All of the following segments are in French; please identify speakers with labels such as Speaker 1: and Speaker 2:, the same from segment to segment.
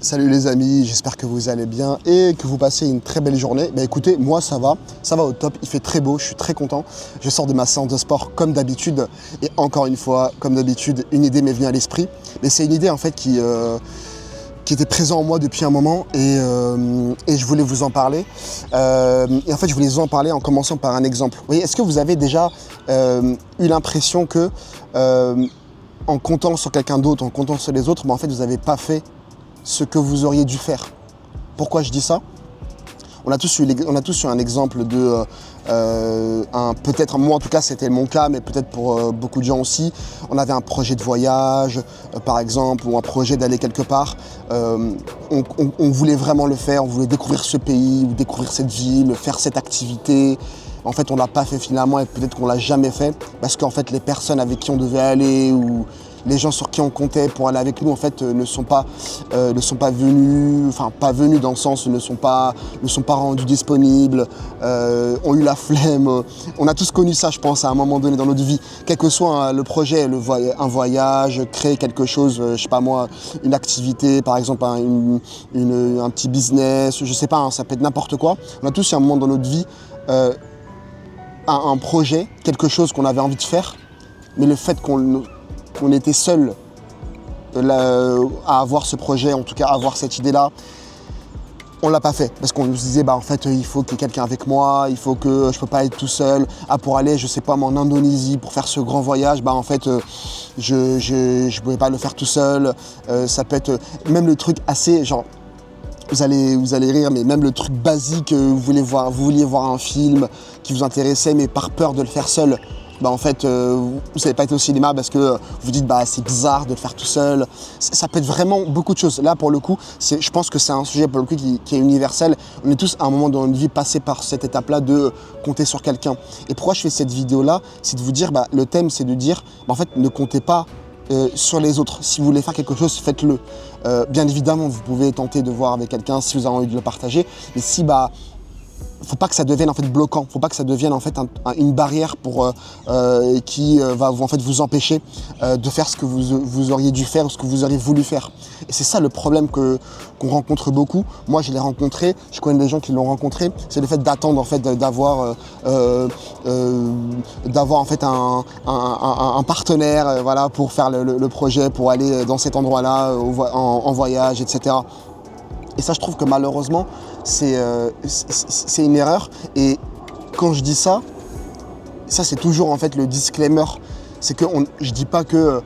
Speaker 1: Salut les amis, j'espère que vous allez bien et que vous passez une très belle journée. Bah écoutez, moi ça va au top, il fait très beau, je suis très content. Je sors de ma séance de sport comme d'habitude et encore une fois, comme d'habitude, une idée m'est venue à l'esprit. Mais c'est une idée en fait qui était présente en moi depuis un moment et je voulais vous en parler. Et en fait, je voulais vous en parler en commençant par un exemple. Vous voyez, est-ce que vous avez déjà eu l'impression que en comptant sur quelqu'un d'autre, en comptant sur les autres, en fait vous n'avez pas fait ce que vous auriez dû faire? Pourquoi je dis ça? On a tous eu un exemple de peut-être, moi en tout cas c'était mon cas, mais peut-être pour beaucoup de gens aussi. On avait un projet de voyage, par exemple, ou un projet d'aller quelque part. On voulait vraiment le faire, on voulait découvrir ce pays, ou découvrir cette ville, faire cette activité. En fait, on ne l'a pas fait finalement et peut-être qu'on ne l'a jamais fait parce qu'en fait, les personnes avec qui on devait aller ou les gens sur qui on comptait pour aller avec nous en fait ne sont pas venus, enfin pas venus dans le sens ne sont pas rendus disponibles, ont eu la flemme. On a tous connu ça, je pense, à un moment donné dans notre vie, quel que soit le projet, un voyage, créer quelque chose, je sais pas moi, une activité, par exemple un petit business, je sais pas, ça peut être n'importe quoi. On a tous eu un moment dans notre vie un projet, quelque chose qu'on avait envie de faire, mais le fait qu'on était seul à avoir ce projet, en tout cas à avoir cette idée-là, on l'a pas fait parce qu'on nous disait en fait il faut qu'il y ait quelqu'un avec moi, il faut que je peux pas être tout seul. Pour aller je sais pas moi en Indonésie pour faire ce grand voyage, en fait je pouvais pas le faire tout seul. Ça peut être même le truc assez genre vous allez rire, mais même le truc basique, vous vouliez voir un film qui vous intéressait, mais par peur de le faire seul, en fait, vous ne savez pas être au cinéma parce que vous dites c'est bizarre de le faire tout seul. Ça peut être vraiment beaucoup de choses. Là, pour le coup, je pense que c'est un sujet pour le coup qui est universel. On est tous à un moment dans notre vie passés par cette étape-là de compter sur quelqu'un. Et pourquoi je fais cette vidéo-là, c'est de vous dire, le thème, c'est de dire, en fait, ne comptez pas sur les autres. Si vous voulez faire quelque chose, faites-le. Bien évidemment, vous pouvez tenter de voir avec quelqu'un si vous avez envie de le partager. Mais si faut pas que ça devienne en fait bloquant, faut pas que ça devienne en fait une barrière qui va vous empêcher de faire ce que vous auriez dû faire ou ce que vous auriez voulu faire. Et c'est ça le problème qu'on rencontre beaucoup. Moi je l'ai rencontré, je connais des gens qui l'ont rencontré, c'est le fait d'attendre en fait d'avoir en fait un partenaire pour faire le projet, pour aller dans cet endroit-là en voyage, etc. Et ça, je trouve que malheureusement, c'est une erreur. Et quand je dis ça, c'est toujours en fait le disclaimer. C'est que je dis pas que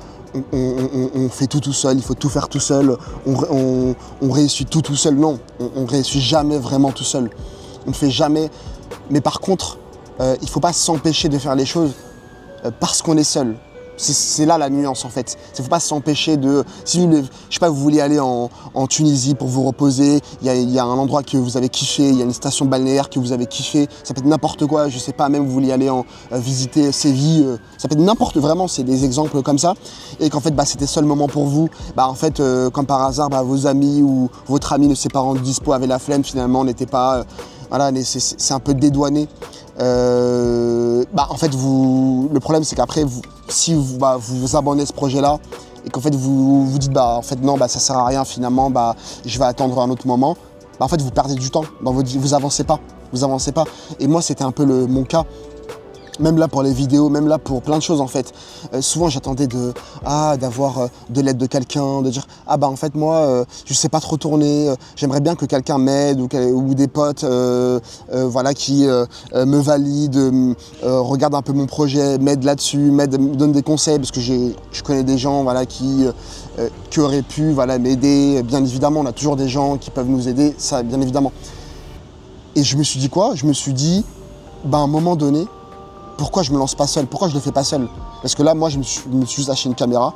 Speaker 1: on fait tout seul, il faut tout faire tout seul, on réussit tout seul. Non, on réussit jamais vraiment tout seul. On ne fait jamais. Mais par contre, il faut pas s'empêcher de faire les choses parce qu'on est seul. C'est là la nuance en fait. Il ne faut pas s'empêcher de... Si vous voulez aller en Tunisie pour vous reposer, il y a un endroit que vous avez kiffé, il y a une station balnéaire que vous avez kiffé, ça peut être n'importe quoi, je sais pas, même vous voulez aller visiter Séville, ça peut être n'importe, vraiment, c'est des exemples comme ça. Et qu'en fait, c'était seul moment pour vous. En fait, comme par hasard, vos amis ou votre ami ne s'est pas rendu dispo, avait la flemme, finalement, n'était pas... c'est un peu dédouané. En fait, le problème, c'est qu'après, si vous abandonnez ce projet-là et qu'en fait, vous vous dites, en fait, non, ça sert à rien, finalement, je vais attendre un autre moment, en fait, vous perdez du temps dans votre vie, vous avancez pas. Et moi, c'était un peu mon cas. Même là pour les vidéos, même là pour plein de choses en fait. Souvent j'attendais d'avoir de l'aide de quelqu'un, de dire en fait moi je sais pas trop tourner, j'aimerais bien que quelqu'un m'aide ou des potes qui me valident, regardent un peu mon projet, m'aident là-dessus, me donnent des conseils parce que je connais des gens qui auraient pu m'aider. Bien évidemment, on a toujours des gens qui peuvent nous aider, ça bien évidemment. Et je me suis dit quoi? Je me suis dit à un moment donné, pourquoi je me lance pas seul? Pourquoi je le fais pas seul? Parce que là, moi, je me suis juste acheté une caméra.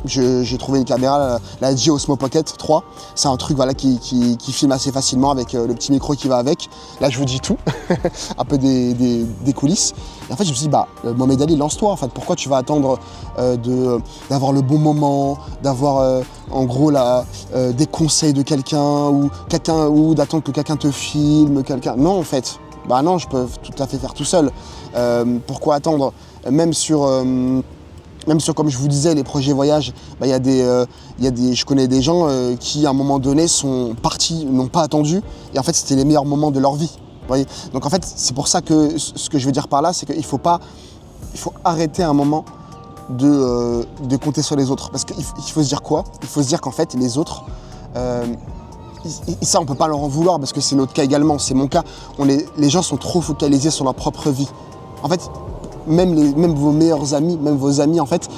Speaker 1: J'ai trouvé une caméra, la DJI Osmo Pocket 3. C'est un truc qui filme assez facilement avec le petit micro qui va avec. Là, je vous dis tout, un peu des coulisses. Et en fait, je me suis dit, Mohamed Ali, lance-toi. En fait, pourquoi tu vas attendre d'avoir le bon moment, d'avoir en gros des conseils de quelqu'un ou d'attendre que quelqu'un te filme, Non, en fait. Non, je peux tout à fait faire tout seul. Pourquoi attendre? Même sur Même sur, comme je vous disais, les projets voyage, il y a je connais des gens qui, à un moment donné, sont partis, n'ont pas attendu, et en fait, c'était les meilleurs moments de leur vie. Vous voyez. Donc en fait, c'est pour ça que ce que je veux dire par là, c'est qu'il faut arrêter un moment de compter sur les autres. Parce qu'il faut se dire quoi? Il faut se dire qu'en fait, les autres, ça, on peut pas leur en vouloir, parce que c'est notre cas également, c'est mon cas. Les gens sont trop focalisés sur leur propre vie. En fait, même vos meilleurs amis, même vos amis, en fait,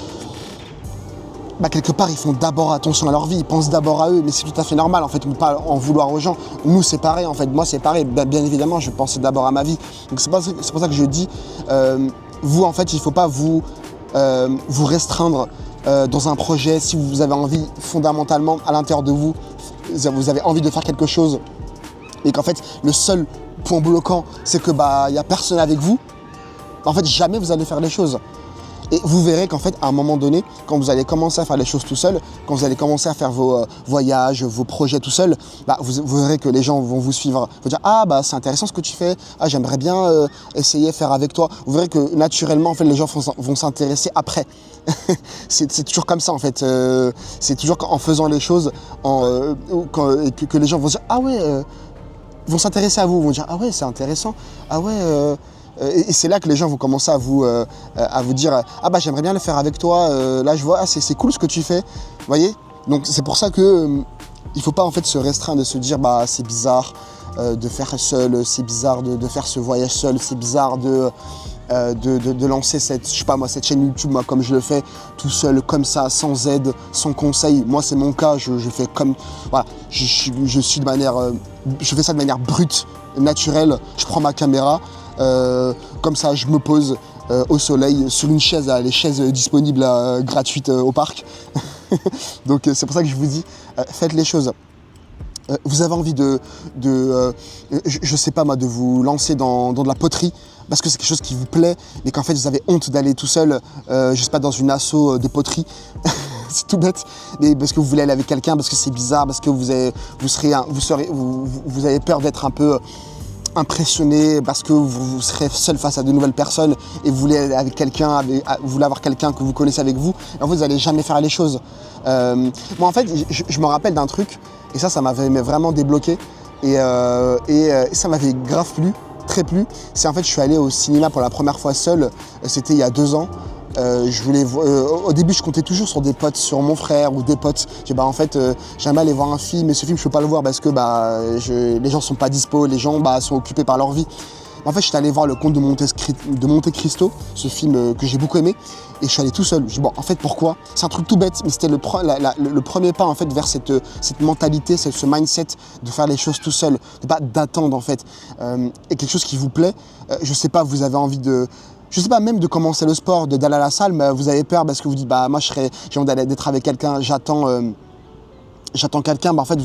Speaker 1: quelque part, ils font d'abord attention à leur vie, ils pensent d'abord à eux, mais c'est tout à fait normal, en fait, on ne peut pas en vouloir aux gens. Nous, c'est pareil, en fait, moi, c'est pareil, bien évidemment, je pensais d'abord à ma vie. Donc c'est pour ça que je dis, vous, en fait, il ne faut pas vous restreindre dans un projet. Si vous avez envie, fondamentalement, à l'intérieur de vous, vous avez envie de faire quelque chose, et qu'en fait, le seul point bloquant, c'est que il n'y a personne avec vous, en fait, jamais vous allez faire les choses. Et vous verrez qu'en fait, à un moment donné, quand vous allez commencer à faire les choses tout seul, quand vous allez commencer à faire vos voyages, vos projets tout seul, vous verrez que les gens vont vous suivre. Vous dire, c'est intéressant ce que tu fais, j'aimerais bien essayer de faire avec toi. Vous verrez que naturellement, en fait, les gens vont s'intéresser après. C'est toujours comme ça, en fait. C'est toujours en faisant les choses que les gens vont dire, vont s'intéresser à vous, vont dire, c'est intéressant, et c'est là que les gens vont commencer à vous dire, j'aimerais bien le faire avec toi, là je vois, c'est cool ce que tu fais, vous voyez. Donc c'est pour ça que il faut pas en fait se restreindre, de se dire c'est bizarre de faire seul, c'est bizarre de faire ce voyage seul, c'est bizarre de lancer cette chaîne YouTube, moi, comme je le fais tout seul, comme ça, sans aide, sans conseil. Moi, c'est mon cas, je fais comme, voilà, je fais ça de manière brute, naturelle. Je prends ma caméra, comme ça, je me pose au soleil sur une chaise, les chaises disponibles gratuites au parc. Donc, c'est pour ça que je vous dis, faites les choses. Vous avez envie je sais pas moi, de vous lancer dans de la poterie, parce que c'est quelque chose qui vous plaît, mais qu'en fait vous avez honte d'aller tout seul, je sais pas, dans une asso de poterie, c'est tout bête, mais parce que vous voulez aller avec quelqu'un, parce que c'est bizarre, parce que vous avez peur d'être un peu impressionné, parce que vous serez seul face à de nouvelles personnes et vous voulez aller avec quelqu'un, vous voulez avoir quelqu'un que vous connaissez avec vous, et en fait vous n'allez jamais faire les choses. Moi en fait je me rappelle d'un truc, et ça m'avait vraiment débloqué, et ça m'avait grave plu, très plu. C'est en fait, je suis allé au cinéma pour la première fois seul, c'était il y a 2 ans. Au début, je comptais toujours sur des potes, sur mon frère ou des potes. En fait, j'aimerais aller voir un film, mais ce film, je peux pas le voir parce que les gens sont pas dispo, les gens sont occupés par leur vie. En fait, j'étais allé voir Le Comte de Monte Cristo, ce film que j'ai beaucoup aimé, et je suis allé tout seul. Je dis, en fait, pourquoi? C'est un truc tout bête, mais c'était le premier pas en fait vers cette mentalité, ce mindset de faire les choses tout seul, de pas d'attendre en fait, et quelque chose qui vous plaît. Je sais pas, vous avez envie je sais pas, même de commencer le sport, d'aller à la salle, mais vous avez peur parce que vous dites, moi j'ai envie d'être avec quelqu'un, j'attends quelqu'un, en fait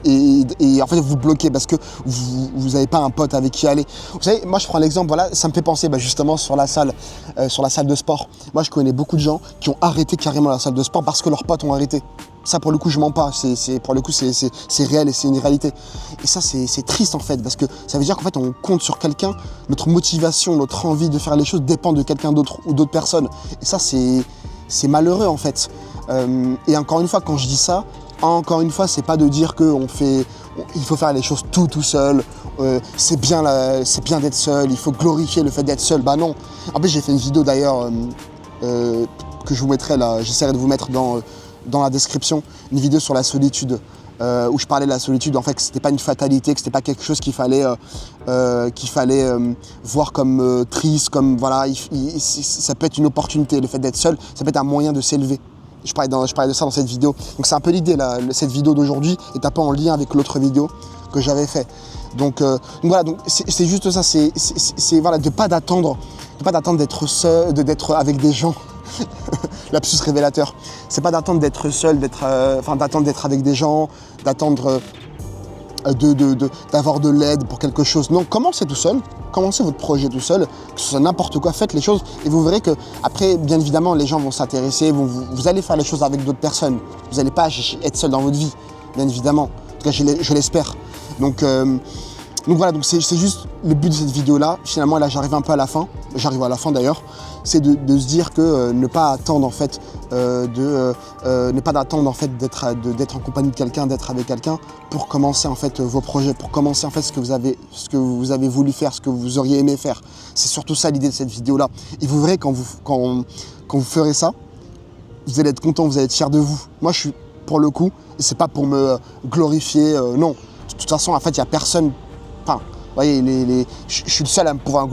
Speaker 1: et en fait vous bloquez parce que vous n'avez pas un pote avec qui aller. Vous savez, moi je prends l'exemple, voilà, ça me fait penser justement sur la salle de sport. Moi je connais beaucoup de gens qui ont arrêté carrément la salle de sport parce que leurs potes ont arrêté. Ça pour le coup je mens pas, pour le coup c'est réel et c'est une réalité. Et ça c'est triste en fait, parce que ça veut dire qu'en fait on compte sur quelqu'un, notre motivation, notre envie de faire les choses dépend de quelqu'un d'autre ou d'autres personnes. Et ça c'est malheureux en fait. Et encore une fois, quand je dis ça, c'est pas de dire il faut faire les choses tout seul, c'est bien d'être seul, il faut glorifier le fait d'être seul. Non. En plus j'ai fait une vidéo d'ailleurs que je vous mettrai là, j'essaierai de vous mettre dans la description, une vidéo sur la solitude, où je parlais de la solitude, en fait que c'était pas une fatalité, que c'était pas quelque chose qu'il fallait voir comme triste, comme voilà, ça peut être une opportunité, le fait d'être seul, ça peut être un moyen de s'élever. Je parlais de ça dans cette vidéo. Donc c'est un peu l'idée, cette vidéo d'aujourd'hui est un peu en lien avec l'autre vidéo que j'avais fait. Donc voilà, donc c'est juste ça, c'est voilà, de pas d'attendre d'être seul, d'être avec des gens. Lapsus révélateur. C'est pas d'attendre d'être seul, d'attendre d'être avec des gens, d'attendre d'avoir de l'aide pour quelque chose. Non, commencez tout seul, commencez votre projet tout seul, que ce soit n'importe quoi, faites les choses et vous verrez que après, bien évidemment, les gens vont s'intéresser, vous allez faire les choses avec d'autres personnes. Vous n'allez pas être seul dans votre vie, bien évidemment. En tout cas, je l'espère. Donc voilà, donc c'est juste le but de cette vidéo-là. Finalement, là, j'arrive un peu à la fin. j'arrive à la fin d'ailleurs, c'est de se dire que ne pas attendre en fait ne pas attendre en fait d'être en compagnie de quelqu'un, d'être avec quelqu'un pour commencer en fait vos projets, pour commencer en fait ce que vous avez voulu faire, ce que vous auriez aimé faire. C'est surtout ça l'idée de cette vidéo là. Et vous verrez quand vous ferez ça, vous allez être content, vous allez être fier de vous. Moi je suis pour le coup, et c'est pas pour me glorifier, non. De toute façon en fait il n'y a personne. Enfin, vous voyez, je suis le seul à pouvoir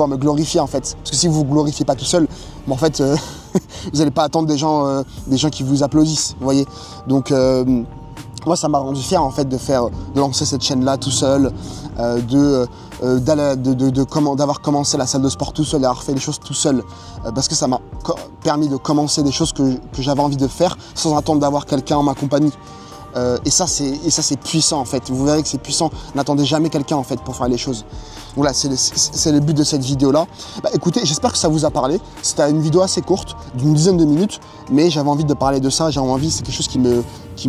Speaker 1: me glorifier en fait. Parce que si vous vous glorifiez pas tout seul, en fait, vous n'allez pas attendre des gens qui vous applaudissent, vous voyez. Donc, moi, ça m'a rendu fier en fait de lancer cette chaîne-là tout seul, d'avoir commencé la salle de sport tout seul, d'avoir fait les choses tout seul, parce que ça m'a permis de commencer des choses que j'avais envie de faire sans attendre d'avoir quelqu'un en ma compagnie. Et ça c'est puissant en fait, vous verrez que c'est puissant, n'attendez jamais quelqu'un en fait pour faire les choses. Voilà, c'est le but de cette vidéo là. Écoutez, j'espère que ça vous a parlé, c'était une vidéo assez courte, d'une dizaine de minutes, mais j'avais envie de parler de ça, c'est quelque chose qui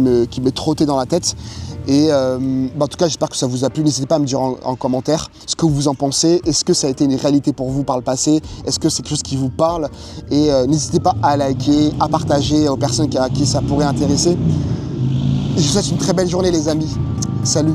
Speaker 1: me trottait dans la tête. Et en tout cas, j'espère que ça vous a plu. N'hésitez pas à me dire en commentaire ce que vous en pensez. Est-ce que ça a été une réalité pour vous par le passé? Est-ce que c'est quelque chose qui vous parle? Et n'hésitez pas à liker, à partager aux personnes à qui ça pourrait intéresser. Je vous souhaite une très belle journée les amis. Salut!